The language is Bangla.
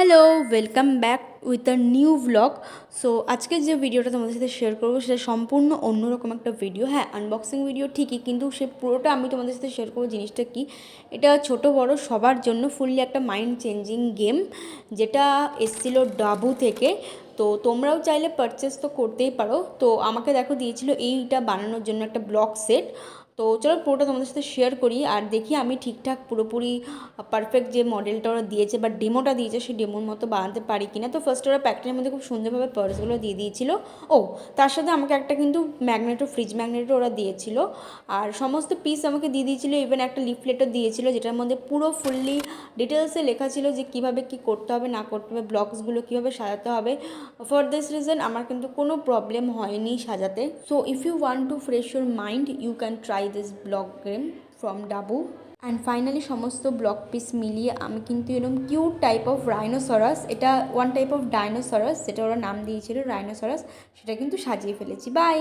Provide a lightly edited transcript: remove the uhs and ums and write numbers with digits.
Hello, welcome back with a new blog. So আজকের যে ভিডিওটা তোমাদের সাথে শেয়ার করবো সেটা সম্পূর্ণ অন্যরকম একটা ভিডিও। হ্যাঁ, আনবক্সিং ভিডিও ঠিকই, কিন্তু সে পুরোটা আমি তোমাদের সাথে শেয়ার করবো। জিনিসটা কি, এটা ছোট বড় সবার জন্য ফুললি একটা মাইন্ড চেঞ্জিং গেম, যেটা এসেছিলো ডাবু থেকে। তো তোমরাও চাইলে পারচেস তো করতেই পারো। তো আমাকে দেখো দিয়েছিল এইটা বানানোর জন্য একটা ব্লক সেট। তো চলো পুরোটা তোমাদের সাথে শেয়ার করি আর দেখি আমি ঠিকঠাক পুরোপুরি পারফেক্ট যে মডেলটা ওরা দিয়েছে বা ডেমোটা দিয়েছে সেই ডেমোর মতো বানাতে পারি কিনা। তো ফার্স্ট ওরা প্যাকেটের মধ্যে খুব সুন্দরভাবে পার্সগুলো দিয়ে দিয়েছিল। ও, তার সাথে আমাকে একটা কিন্তু ম্যাগনেটও, ফ্রিজ ম্যাগনেটও ওরা দিয়েছিল। আর সমস্ত পিস আমাকে দিয়ে দিয়েছিল, ইভেন একটা লিফলেটও দিয়েছিল যেটার মধ্যে পুরো ফুললি ডিটেলসে লেখা ছিল যে কীভাবে কী করতে হবে না করতে হবে, ব্লগসগুলো কীভাবে সাজাতে হবে। ফর দিস রিজন আমার কিন্তু কোনো প্রবলেম হয়নি সাজাতে। So if you want to fresh your mind you can try this blog game from ডাবু। অ্যান্ড ফাইনালি সমস্ত ব্লক পিস মিলিয়ে আমি কিন্তু এরকম কিউট টাইপ অফ রাইনোসরাস, এটা ওয়ান টাইপ অফ ডাইনোসরাস যেটা ওরা নাম দিয়েছিল রাইনোসরাস, সেটা কিন্তু সাজিয়ে ফেলেছি। বাই।